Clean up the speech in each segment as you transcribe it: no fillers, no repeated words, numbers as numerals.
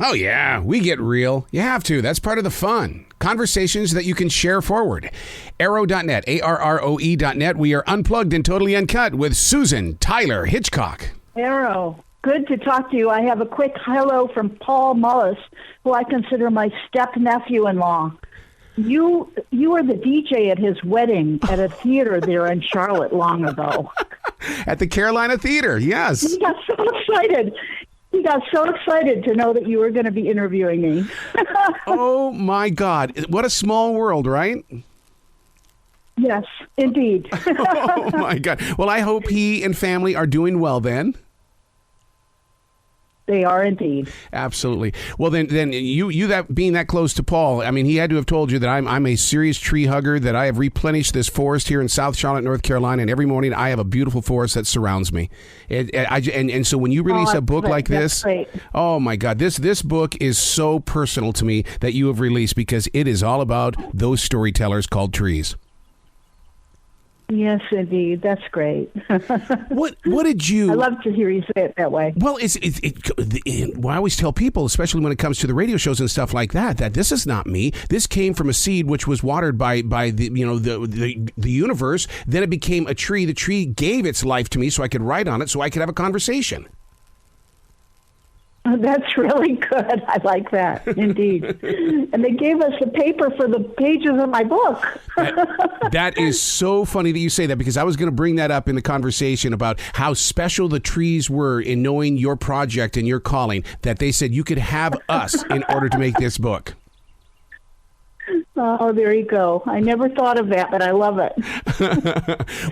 Oh, yeah, we get real. You have to. That's part of the fun. Conversations that you can share forward. Arrow.net, ARROE.net. We are unplugged and totally uncut with Susan Tyler Hitchcock. Arrow, good to talk to you. I have a quick hello from Paul Mullis, who I consider my step-nephew-in-law. You were the DJ at his wedding at a theater there in Charlotte long ago. At the Carolina Theater, yes. He got so excited. He got so excited to know that you were going to be interviewing me. Oh, my God. What a small world, right? Yes, indeed. Oh, my God. Well, I hope he and family are doing well then. They are indeed. Absolutely. Well, then you that being that close to Paul, I mean, he had to have told you that I'm a serious tree hugger, that I have replenished this forest here in South Charlotte, North Carolina, and every morning I have a beautiful forest that surrounds me. And so when you release a book like this, oh my God, this book is so personal to me that you have released, because it is all about those storytellers called trees. Yes, indeed. That's great. What did you... I love to hear you say it that way. Well, I always tell people, especially when it comes to the radio shows and stuff like that this is not me. This came from a seed which was watered by the universe. Then it became a tree. The tree gave its life to me so I could write on it, so I could have a conversation. That's really good. I like that, indeed. And they gave us the paper for the pages of my book. That is so funny that you say that, because I was going to bring that up in the conversation about how special the trees were in knowing your project and your calling, that they said you could have us in order to make this book. Oh, there you go. I never thought of that, but I love it.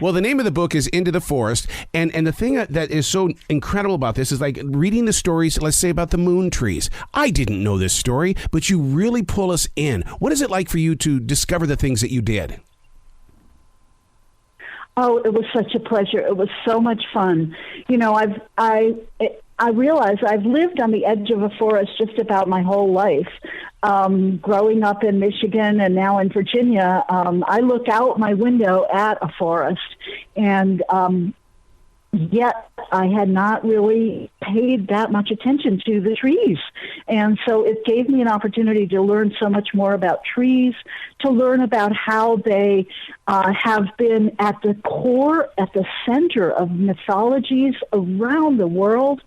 Well, the name of the book is Into the Forest. And the thing that is so incredible about this is like reading the stories, let's say, about the moon trees. I didn't know this story, but you really pull us in. What is it like for you to discover the things that you did? Oh, it was such a pleasure. It was so much fun. You know, I realize I've lived on the edge of a forest just about my whole life. Growing up in Michigan and now in Virginia, I look out my window at a forest, and yet I had not really paid that much attention to the trees. And so it gave me an opportunity to learn so much more about trees, to learn about how they have been at the core, at the center of mythologies around the world,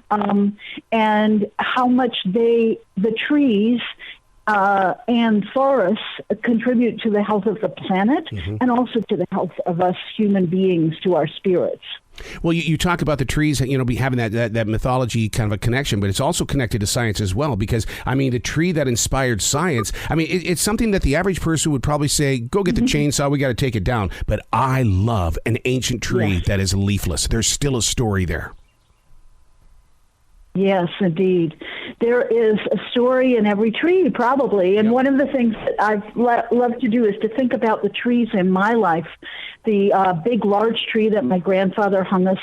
and how much the trees and forests contribute to the health of the planet, and also to the health of us human beings, to our spirits. Well, you talk about the trees, having that mythology kind of a connection, but it's also connected to science as well, because, I mean, the tree that inspired science, I mean, it's something that the average person would probably say, go get the chainsaw, we got to take it down. But I love an ancient tree that is leafless. There's still a story there. Yes, indeed. There is a story in every tree, probably. And one of the things that I've loved to do is to think about the trees in my life. The big, large tree that my grandfather hung a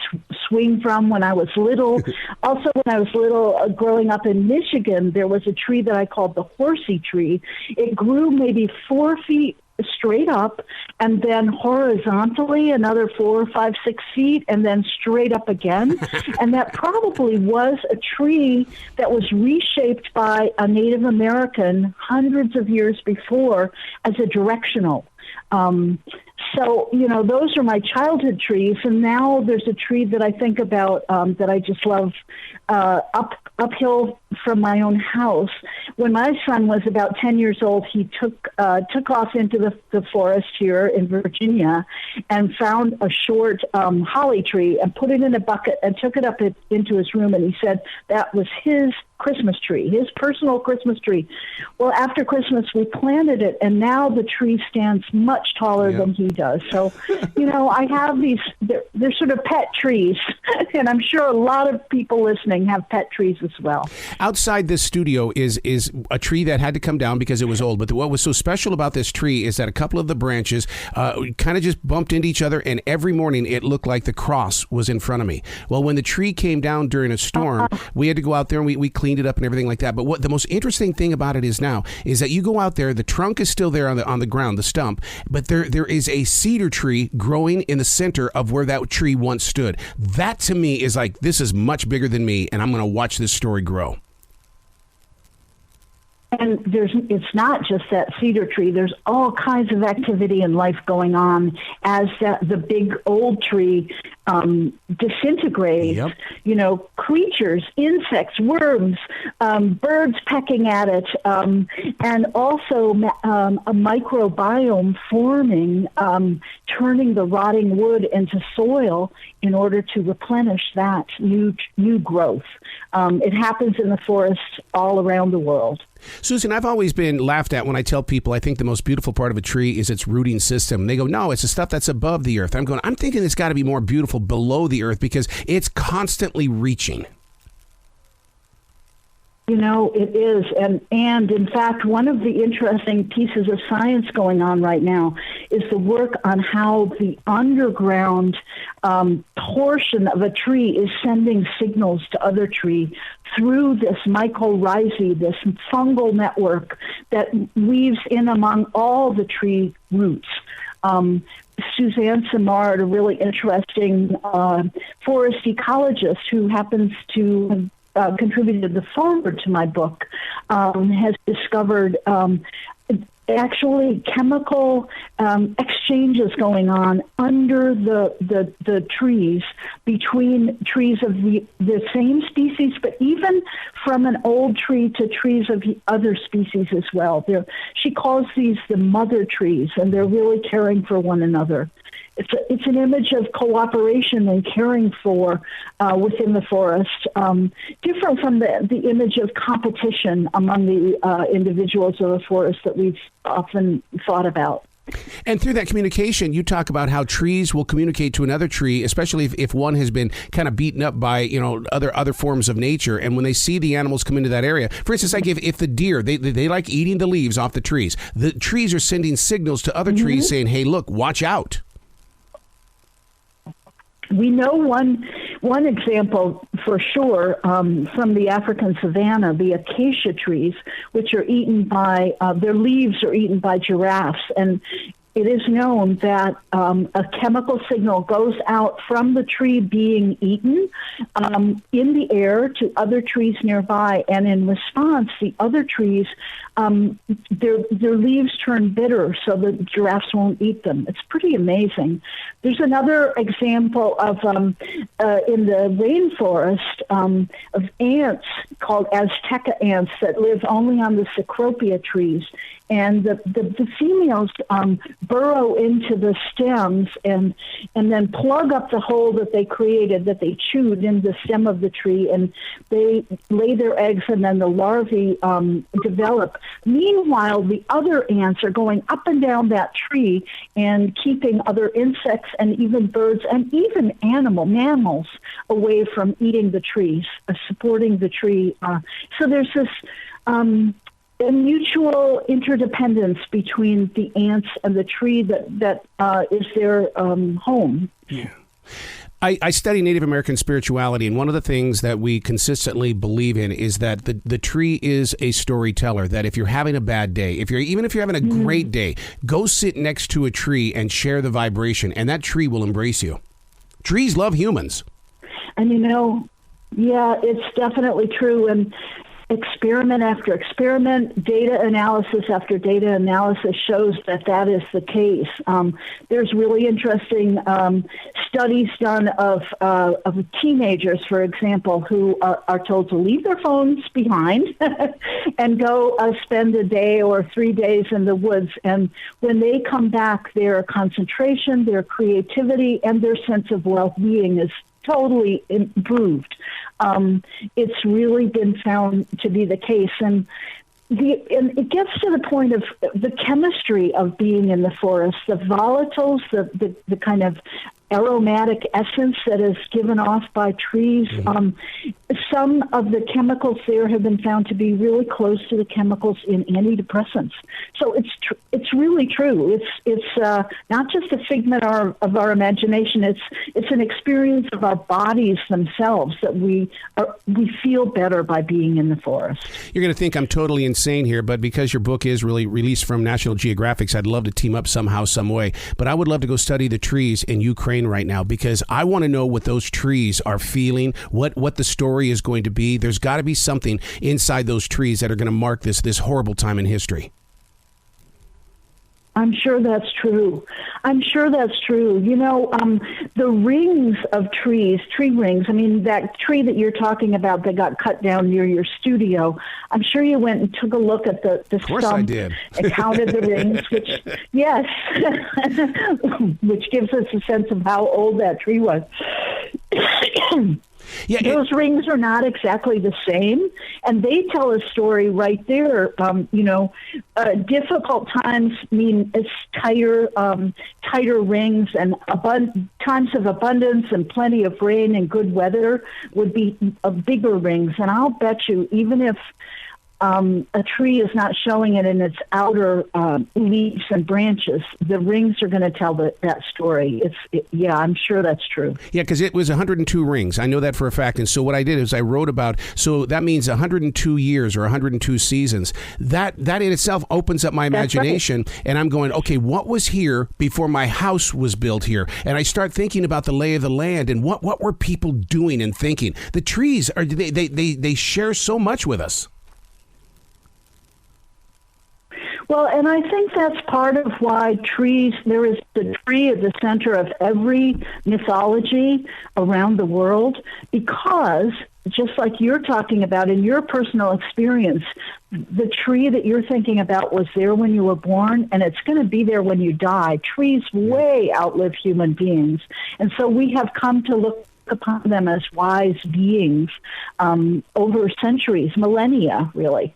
swing from when I was little. Also, when I was little, growing up in Michigan, there was a tree that I called the horsey tree. It grew maybe 4 feet straight up, and then horizontally another 4, 5, 6 feet, and then straight up again. And that probably was a tree that was reshaped by a Native American hundreds of years before as a directional. So, those are my childhood trees. And now there's a tree that I think about that I just love uphill from my own house. When my son was about 10 years old, he took off into the forest here in Virginia and found a short holly tree and put it in a bucket and took it up into his room. And he said that was his Christmas tree, his personal Christmas tree. Well, after Christmas, we planted it, and now the tree stands much taller than he does. So, I have these, they're sort of pet trees, and I'm sure a lot of people listening have pet trees as well. Outside this studio is a tree that had to come down because it was old, but what was so special about this tree is that a couple of the branches kind of just bumped into each other, and every morning it looked like the cross was in front of me. Well, when the tree came down during a storm, we had to go out there and we cleaned it up and everything like that. But what the most interesting thing about it is now is that you go out there, the trunk is still there on the ground, the stump, but there is a cedar tree growing in the center of where that tree once stood. That to me is like, this is much bigger than me, and I'm going to watch this story grow. And it's not just that cedar tree. There's all kinds of activity and life going on as the big old tree disintegrates. Yep. You know, creatures, insects, worms, birds pecking at it, and also a microbiome forming, turning the rotting wood into soil in order to replenish that new growth. It happens in the forest all around the world. Susan, I've always been laughed at when I tell people I think the most beautiful part of a tree is its rooting system. They go, no, it's the stuff that's above the earth. I'm thinking it's got to be more beautiful below the earth because it's constantly reaching. You know, it is. And in fact, one of the interesting pieces of science going on right now is the work on how the underground portion of a tree is sending signals to other trees through this mycorrhizae, this fungal network that weaves in among all the tree roots. Suzanne Simard, a really interesting forest ecologist who happens to have contributed the foreword to my book, has discovered actually chemical exchanges going on under the trees, between trees of the same species, but even from an old tree to trees of other species as well. She calls these the mother trees, and they're really caring for one another. It's an image of cooperation and caring for within the forest, different from the image of competition among the individuals of the forest that we've often thought about. And through that communication, you talk about how trees will communicate to another tree, especially if one has been kind of beaten up by, you know, other forms of nature. And when they see the animals come into that area, for instance, like if the deer, they like eating the leaves off the trees. The trees are sending signals to other trees saying, hey, look, watch out. We know one example for sure from the African savanna, the acacia trees, which are eaten by, their leaves are eaten by giraffes. And it is known that a chemical signal goes out from the tree being eaten in the air to other trees nearby. And in response, the other trees, their leaves turn bitter so the giraffes won't eat them. It's pretty amazing. There's another example of in the rainforest of ants called Azteca ants that live only on the Cecropia trees. And the females burrow into the stems and then plug up the hole that they created, that they chewed in the stem of the tree, and they lay their eggs, and then the larvae develop. Meanwhile, the other ants are going up and down that tree and keeping other insects and even birds and even mammals away from eating the trees, supporting the tree. So there's this a mutual interdependence between the ants and the tree that is their home. Yeah. I study Native American spirituality, and one of the things that we consistently believe in is that the tree is a storyteller, that if you're having a bad day, even if you're having a great day, go sit next to a tree and share the vibration, and that tree will embrace you. Trees love humans. And yeah, it's definitely true. And experiment after experiment, data analysis after data analysis shows that is the case. There's really interesting studies done of teenagers, for example, who are told to leave their phones behind and go spend a day or 3 days in the woods. And when they come back, their concentration, their creativity, and their sense of well-being is totally improved. It's really been found to be the case. And it gets to the point of the chemistry of being in the forest, the volatiles, the kind of aromatic essence that is given off by trees. Some of the chemicals there have been found to be really close to the chemicals in antidepressants. So it's really true. It's not just a figment of our imagination. It's an experience of our bodies themselves that we feel better by being in the forest. You're going to think I'm totally insane here, but because your book is really released from National Geographic, I'd love to team up somehow, some way. But I would love to go study the trees in Ukraine brain right now, because I want to know what those trees are feeling, what the story is going to be. There's got to be something inside those trees that are going to mark this horrible time in history. I'm sure that's true. You know, the rings of trees, tree rings, I mean, that tree that you're talking about that got cut down near your studio, I'm sure you went and took a look at the stump. Of course I did. And counted the rings, which, yes, which gives us a sense of how old that tree was. Yeah, those rings are not exactly the same, and they tell a story right there. Difficult times mean it's tighter rings, and times of abundance and plenty of rain and good weather would be bigger rings. And I'll bet you, even if a tree is not showing it in its outer leaves and branches, the rings are going to tell that story. I'm sure that's true. Yeah, because it was 102 rings. I know that for a fact. And so what I did is I wrote about, so that means 102 years or 102 seasons. That in itself opens up my imagination. Right. And I'm going, okay, what was here before my house was built here? And I start thinking about the lay of the land and what were people doing and thinking. The trees, they share so much with us. Well, and I think that's part of why there is the tree at the center of every mythology around the world, because just like you're talking about in your personal experience, the tree that you're thinking about was there when you were born, and it's going to be there when you die. Trees way outlive human beings. And so we have come to look upon them as wise beings over centuries, millennia, really.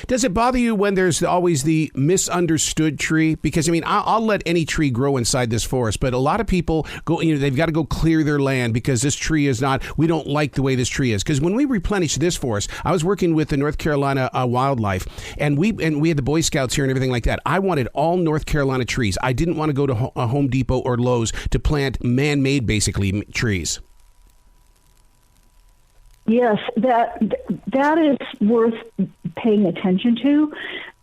Does it bother you when there's always the misunderstood tree? Because, I mean, I'll let any tree grow inside this forest, but a lot of people go, they've got to go clear their land because this tree is not, we don't like the way this tree is. Because when we replenished this forest, I was working with the North Carolina Wildlife, and we had the Boy Scouts here and everything like that. I wanted all North Carolina trees. I didn't want to go to Home Depot or Lowe's to plant man-made, basically, trees. Yes, that is worth paying attention to.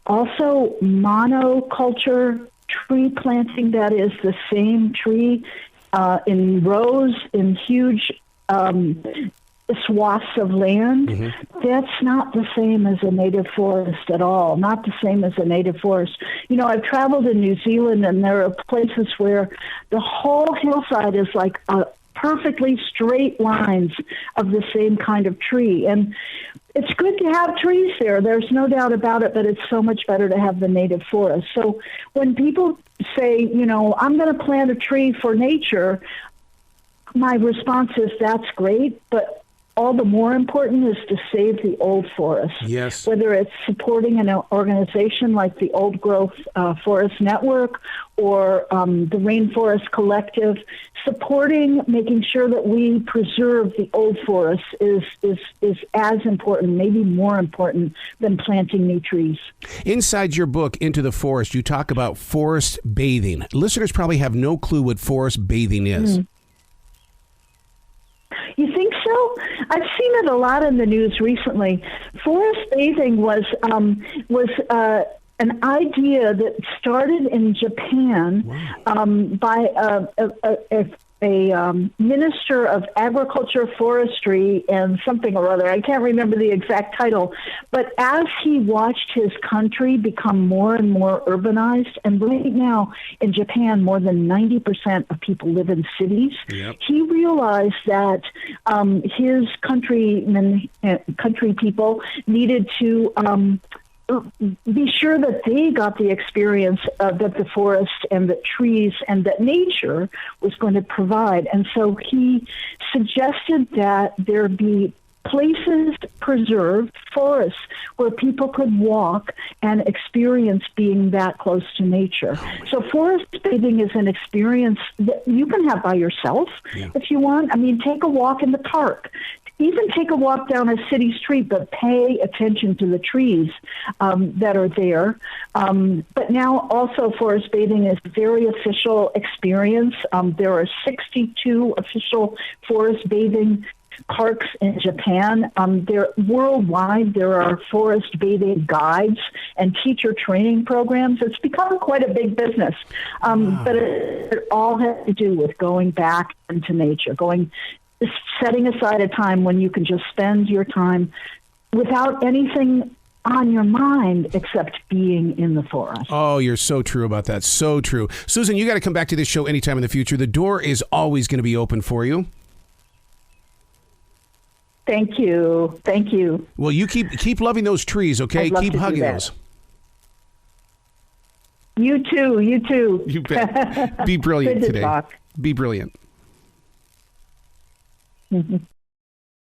Also, monoculture tree planting, that is the same tree in rows in huge swaths of land. Mm-hmm. That's not the same as a native forest at all. Not the same as a native forest. You know, I've traveled in New Zealand, and there are places where the whole hillside is like perfectly straight lines of the same kind of tree. And it's good to have trees there. There's no doubt about it, but it's so much better to have the native forest. So when people say, I'm going to plant a tree for nature, my response is that's great, but all the more important is to save the old forest. Yes. Whether it's supporting an organization like the Old Growth Forest Network or the Rainforest Collective, making sure that we preserve the old forest is as important, maybe more important than planting new trees. Inside your book, Into the Forest, you talk about forest bathing. Listeners probably have no clue what forest bathing is. Mm-hmm. You think so? I've seen it a lot in the news recently. Forest bathing was an idea that started in Japan. Wow. By a minister of agriculture, forestry, and something or other. I can't remember the exact title. But as he watched his country become more and more urbanized, and right now in Japan, more than 90% of people live in cities, yep. He realized that his country people needed to be sure that they got the experience that the forest and the trees and that nature was going to provide. And so he suggested that there be places preserved, forests, where people could walk and experience being that close to nature. So forest bathing is an experience that you can have by yourself if you want. I mean, take a walk in the park. Even take a walk down a city street, but pay attention to the trees that are there. But now also forest bathing is a very official experience. There are 62 official forest bathing parks in Japan. Worldwide, there are forest bathing guides and teacher training programs. It's become quite a big business. But it all has to do with going back into nature, setting aside a time when you can just spend your time without anything on your mind except being in the forest. Oh, you're so true about that. So true. Susan, you got to come back to this show anytime in the future. The door is always going to be open for you. Thank you. Thank you. Well, you keep loving those trees, okay? Keep hugging those. You too. You too. You bet. Be brilliant Good to today. talk. Be brilliant. Mm-hmm.